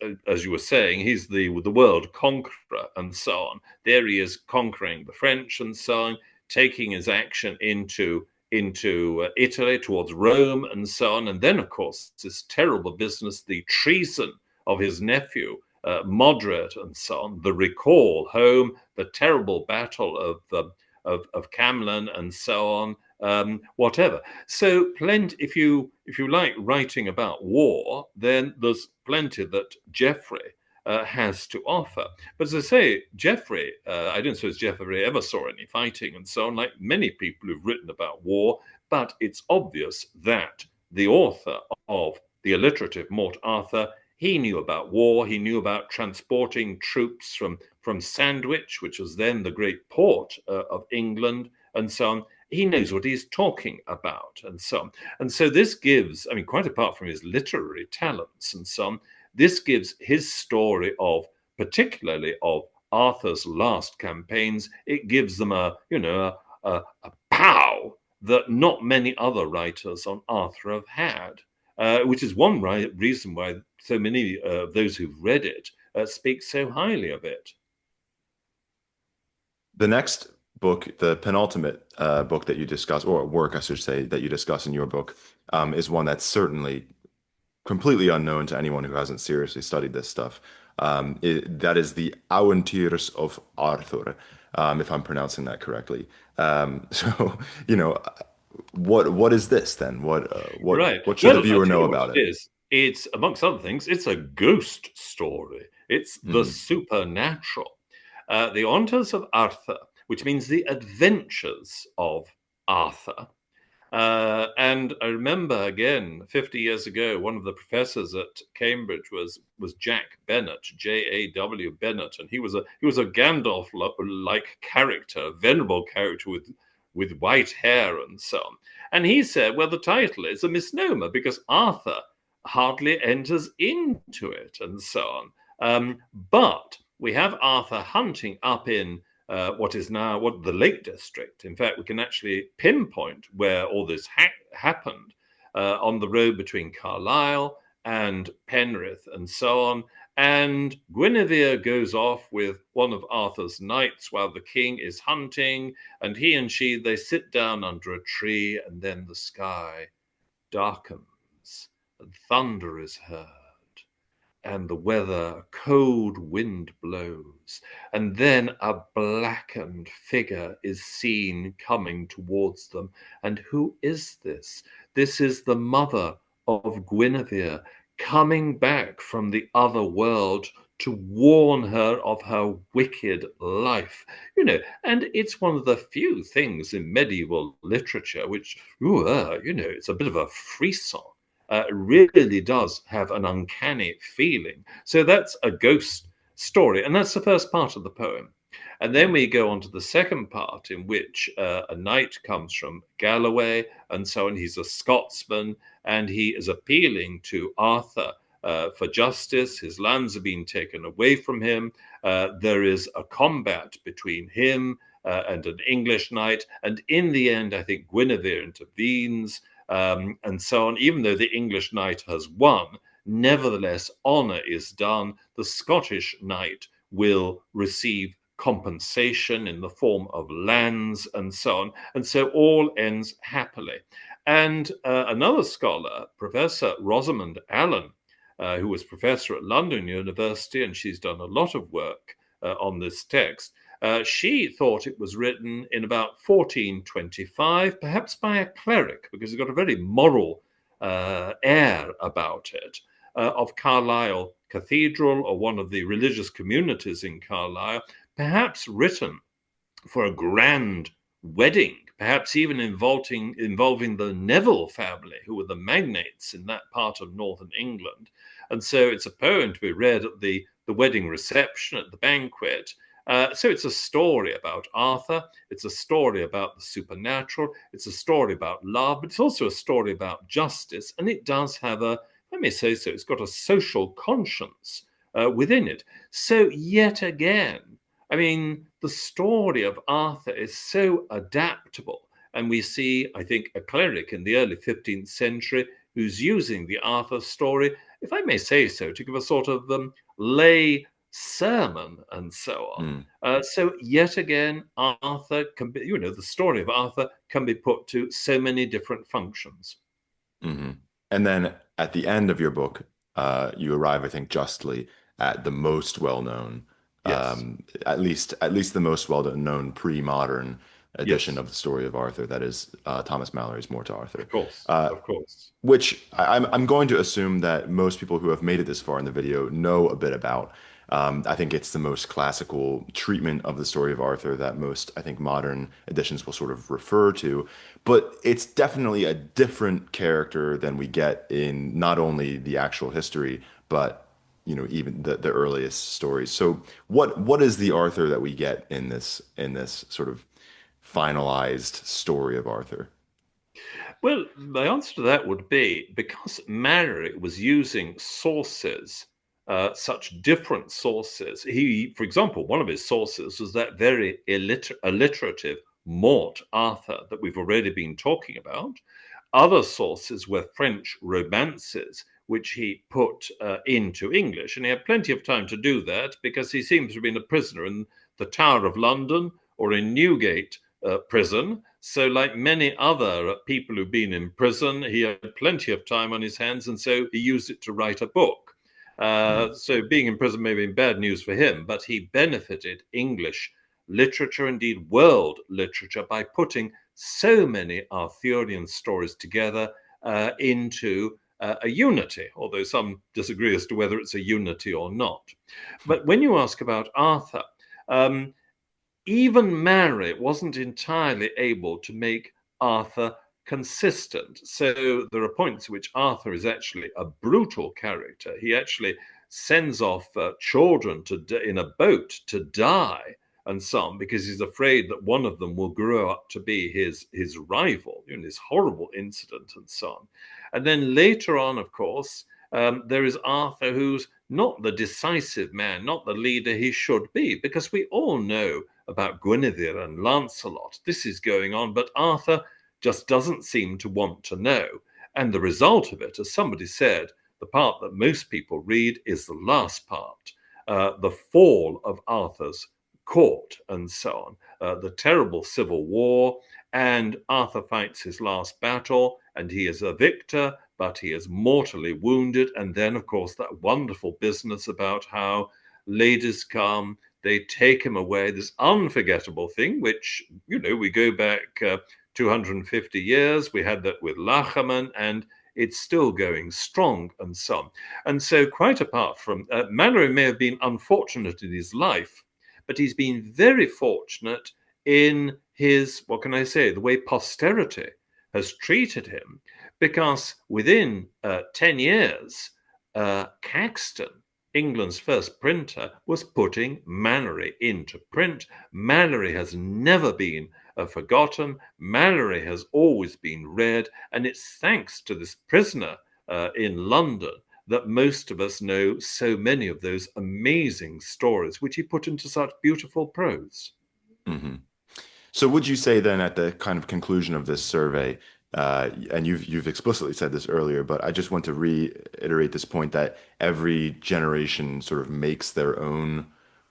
you were saying, he's the world conqueror and so on. There he is conquering the French and so on, taking his action into Italy towards Rome and so on. And then, of course, this terrible business, the treason of his nephew, Moderate and so on, the recall home, the terrible battle of Camlan and so on, whatever. So, plenty. If you like writing about war, then there's plenty that Geoffrey has to offer. But as I say, Geoffrey, I don't suppose Geoffrey ever saw any fighting and so on, like many people who've written about war. But it's obvious that the author of the alliterative Morte Arthur, he knew about war. He knew about transporting troops from Sandwich, which was then the great port of England, and so on. He knows what he's talking about, and so on. And so this gives, I mean, quite apart from his literary talents and so on, this gives his story of, particularly of Arthur's last campaigns, it gives them a pow that not many other writers on Arthur have had, which is one reason why so many of those who've read it speak so highly of it. The next book, the penultimate book that you discuss, or work, I should say, that you discuss in your book, is one that's certainly completely unknown to anyone who hasn't seriously studied this stuff. That is the Awntyrs of Arthur. if I'm pronouncing that correctly. So, you know, what is this then? Right. What should the Well, I'll viewer tell know you what about it it? is. It's, amongst other things, it's a ghost story. It's the Hmm. supernatural. The Awntyrs of Arthur, which means the adventures of Arthur. And I remember again, 50 years ago, one of the professors at Cambridge was Jack Bennett, Jaw Bennett, and he was a Gandalf like character, a venerable character with white hair and so on. And he said, well, the title is a misnomer because Arthur hardly enters into it and so on. But we have Arthur hunting up in what is now what the Lake District. In fact, we can actually pinpoint where all this happened on the road between Carlisle and Penrith and so on. And Guinevere goes off with one of Arthur's knights while the king is hunting, and he and she they sit down under a tree, and then the sky darkens, and thunder is heard and the weather, a cold wind blows, and then a blackened figure is seen coming towards them. And who is this? This is the mother of Guinevere coming back from the other world to warn her of her wicked life. And it's one of the few things in medieval literature which, it's a bit of a frisson. Really does have an uncanny feeling. So that's a ghost story, and that's the first part of the poem. And then we go on to the second part, in which a knight comes from Galloway, and so on. He's a Scotsman, and he is appealing to Arthur for justice. His lands have been taken away from him. There is a combat between him and an English knight, and in the end, I think Guinevere intervenes and so on. Even though the English knight has won, nevertheless, honor is done. The Scottish knight will receive compensation in the form of lands and so on. And so all ends happily. And another scholar, Professor Rosamond Allen, who was professor at London University, and she's done a lot of work on this text, she thought it was written in about 1425, perhaps by a cleric, because it's got a very moral air about it, of Carlisle Cathedral or one of the religious communities in Carlisle, perhaps written for a grand wedding, perhaps even involving the Neville family, who were the magnates in that part of northern England. And so it's a poem to be read at the wedding reception, at the banquet. So it's a story about Arthur. It's a story about the supernatural. It's a story about love, but it's also a story about justice. And it does have let me say so, it's got a social conscience within it. So yet again, I mean, the story of Arthur is so adaptable. And we see, I think, a cleric in the early 15th century who's using the Arthur story, if I may say so, to give a sort of lay sermon and so on. Mm. So yet again, Arthur can be, the story of Arthur can be put to so many different functions. Hmm. And then at the end of your book, you arrive, I think, justly at the most well-known, Yes, at least the most well-known pre-modern edition yes, of the story of Arthur. That is Thomas Mallory's Morte of Arthur, course, uh, of course. which I'm going to assume that most people who have made it this far in the video know a bit about. I think it's the most classical treatment of the story of Arthur that most, I think, modern editions will sort of refer to. But it's definitely a different character than we get in not only the actual history, but even the earliest stories. So what is the Arthur that we get in this sort of finalized story of Arthur? Well, my answer to that would be because Mary was using sources, such different sources. For example, one of his sources was that very alliterative Morte Arthur that we've already been talking about. Other sources were French romances, which he put into English. And he had plenty of time to do that because he seems to have been a prisoner in the Tower of London or in Newgate prison. So, like many other people who've been in prison, he had plenty of time on his hands, and so he used it to write a book. Mm, So, being in prison may have been bad news for him, but he benefited English literature, indeed world literature, by putting so many Arthurian stories together into a unity, although some disagree as to whether it's a unity or not. But when you ask about Arthur, um, even Mary wasn't entirely able to make Arthur consistent. So there are points at which Arthur is actually a brutal character. He actually sends off children in a boat to die and so on because he's afraid that one of them will grow up to be his rival in this horrible incident and so on. And then later on, of course, there is Arthur, who's not the decisive man, not the leader he should be, because we all know about Guinevere and Lancelot. This is going on, but Arthur just doesn't seem to want to know. And the result of it, as somebody said, the part that most people read is the last part, the fall of Arthur's court and so on, the terrible civil war, and Arthur fights his last battle, and he is a victor, but he is mortally wounded. And then, of course, that wonderful business about how ladies come, they take him away, this unforgettable thing, which, we go back 250 years. We had that with Layamon, and it's still going strong and so on. And so, quite apart from, Malory may have been unfortunate in his life, but he's been very fortunate in his, what can I say, the way posterity has treated him, because within 10 years, Caxton, England's first printer, was putting Malory into print. Malory has never been forgotten. Malory has always been read, and it's thanks to this prisoner in London that most of us know so many of those amazing stories which he put into such beautiful prose. Hmm. So would you say then at the kind of conclusion of this survey, and you've explicitly said this earlier, but I just want to reiterate this point that every generation sort of makes their own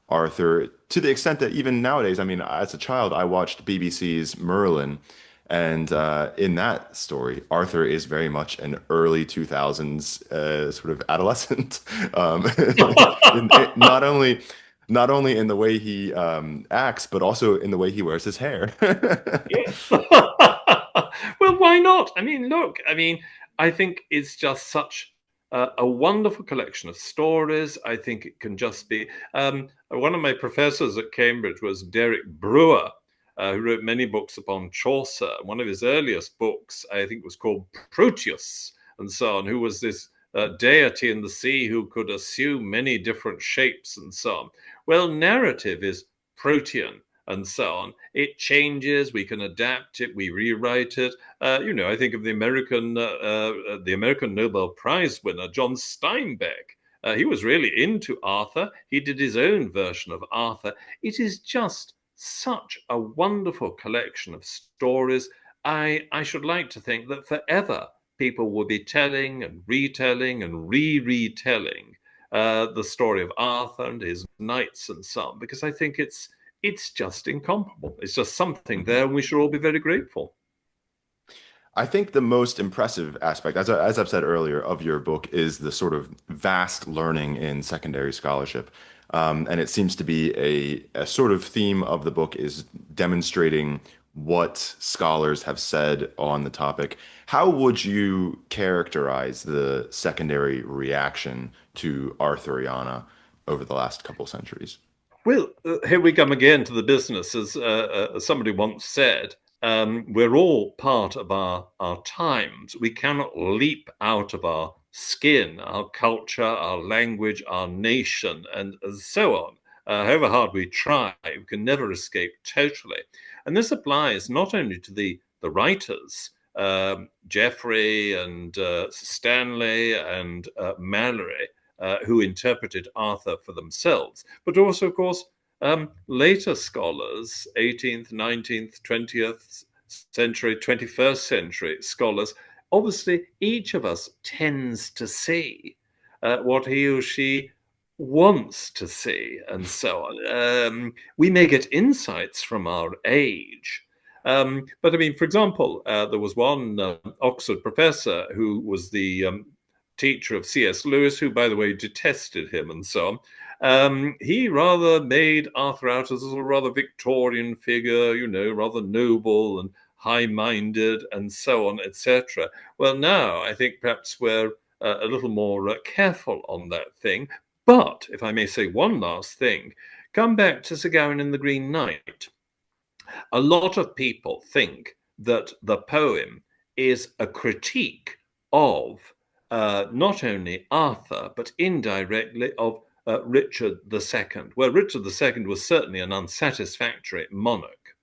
Arthur to the extent that even nowadays, I mean, as a child, I watched BBC's Merlin, and in that story, Arthur is very much an early 2000s sort of adolescent. Um, not only in the way he acts, but also in the way he wears his hair. Yeah. Well, why not? I mean, look, I think it's just such a wonderful collection of stories. I think it can just be. One of my professors at Cambridge was Derek Brewer, who wrote many books upon Chaucer. One of his earliest books, I think, was called Proteus and so on, who was this deity in the sea who could assume many different shapes and so on. Well, narrative is protean and so on. It changes. We can adapt it. We rewrite it. I think of the American Nobel Prize winner John Steinbeck. He was really into Arthur. He did his own version of Arthur. It is just such a wonderful collection of stories. I should like to think that forever people will be telling and retelling and retelling the story of Arthur and his knights and so on, because I think it's just incomparable. It's just something there, and we should all be very grateful. I think the most impressive aspect, as I've said earlier, of your book is the sort of vast learning in secondary scholarship. And it seems to be a sort of theme of the book is demonstrating what scholars have said on the topic. How would you characterize the secondary reaction to Arthuriana over the last couple centuries? Well, here we come again to the business. As somebody once said, we're all part of our times. We cannot leap out of our skin, our culture, our language, our nation, and so on. However hard we try, we can never escape totally. And this applies not only to the writers, Geoffrey and Stanley and Malory, who interpreted Arthur for themselves, but also, of course, later scholars, 18th, 19th, 20th century, 21st century scholars. Obviously, each of us tends to see what he or she wants to see, and so on. We may get insights from our age. But I mean, for example, there was one Oxford professor who was the teacher of C.S. Lewis, who, by the way, detested him and so on. He rather made Arthur out as a rather Victorian figure, rather noble and high-minded and so on, etc. Well, now I think perhaps we're a little more careful on that thing. But if I may say one last thing, come back to Sir Gawain and the Green Knight. A lot of people think that the poem is a critique of not only Arthur, but indirectly of Richard II. Well, Richard II was certainly an unsatisfactory monarch.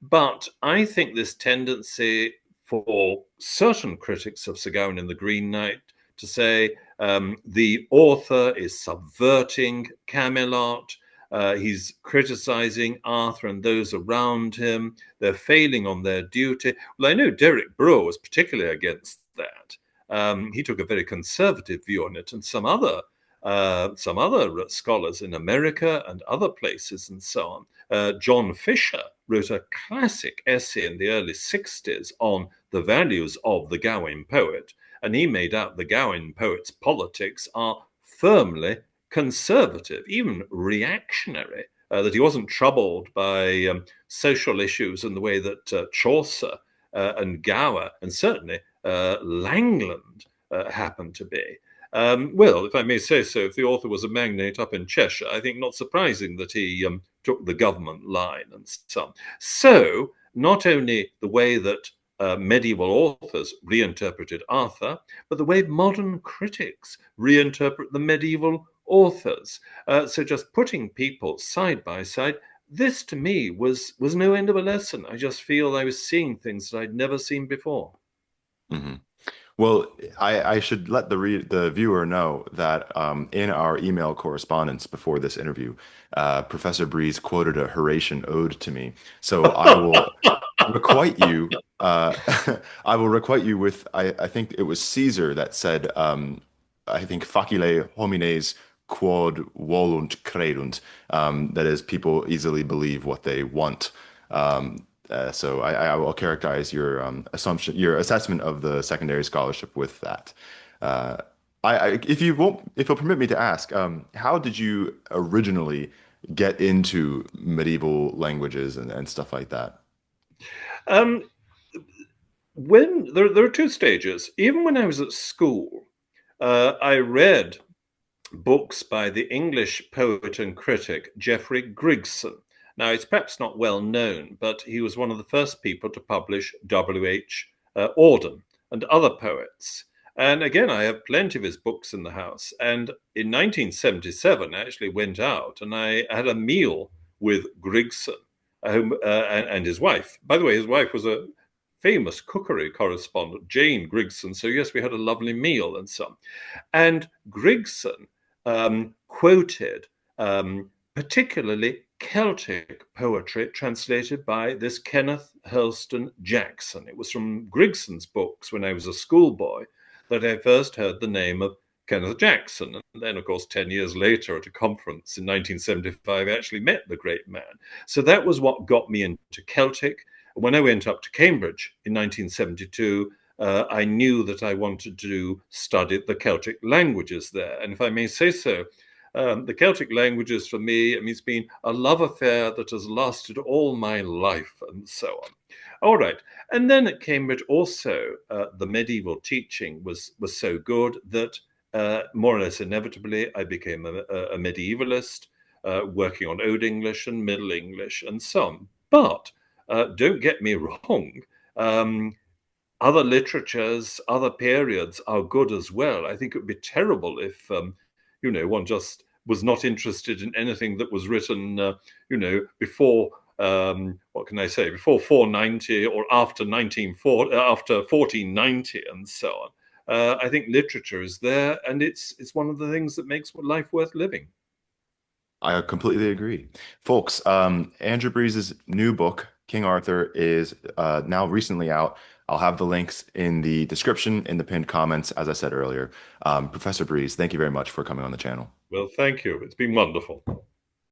But I think this tendency for certain critics of Sir Gawain and the Green Knight to say the author is subverting Camelot, he's criticizing Arthur and those around him, they're failing on their duty. Well, I know Derek Brewer was particularly against that. He took a very conservative view on it, and some other scholars in America and other places and so on. John Fisher wrote a classic essay in the early 60s on the values of the Gawain poet, and he made out the Gawain poet's politics are firmly conservative, even reactionary, that he wasn't troubled by social issues in the way that Chaucer and Gower, and certainly Langland, happened to be. Well, if I may say so, if the author was a magnate up in Cheshire, I think not surprising that he took the government line and so on. So, not only the way that medieval authors reinterpreted Arthur, but the way modern critics reinterpret the medieval authors. So, just putting people side by side, this to me was no end of a lesson. I just feel I was seeing things that I'd never seen before. Hmm. Well, I should let the viewer know that in our email correspondence before this interview, Professor Breeze quoted a Horatian ode to me. So I will requite you. I will requite you with. I think it was Caesar that said. I think facile homines quod volunt credunt. That is, people easily believe what they want. So I will characterize your assumption, your assessment of the secondary scholarship with that. Uh, if you won't, if you'll permit me to ask, how did you originally get into medieval languages and stuff like that? Um, when there are two stages. Even when I was at school, I read books by the English poet and critic Geoffrey Grigson. Now, it's perhaps not well known, but he was one of the first people to publish W.H. Auden and other poets. And again, I have plenty of his books in the house. And in 1977, I actually went out and I had a meal with Grigson and his wife. By the way, his wife was a famous cookery correspondent, Jane Grigson. So, yes, we had a lovely meal and so on. And Grigson quoted particularly Celtic poetry translated by this Kenneth Hurlston Jackson. It was from Grigson's books when I was a schoolboy that I first heard the name of Kenneth Jackson. And then, of course, 10 years later at a conference in 1975, I actually met the great man. So that was what got me into Celtic. When I went up to Cambridge in 1972, I knew that I wanted to study the Celtic languages there. And if I may say so, the Celtic languages for me, I mean, it's been a love affair that has lasted all my life and so on. All right. And then at Cambridge also, the medieval teaching was so good that more or less inevitably I became a medievalist, working on Old English and Middle English and so on. But don't get me wrong, other literatures, other periods are good as well. I think it would be terrible if, one just was not interested in anything that was written, before, what can I say, before 490 or after 1940, after 1490 and so on. I think literature is there, and it's one of the things that makes life worth living. I completely agree. Folks, Andrew Breeze's new book, King Arthur, is now recently out. I'll have the links in the description, in the pinned comments, as I said earlier. Professor Breeze, thank you very much for coming on the channel. Well, thank you. It's been wonderful.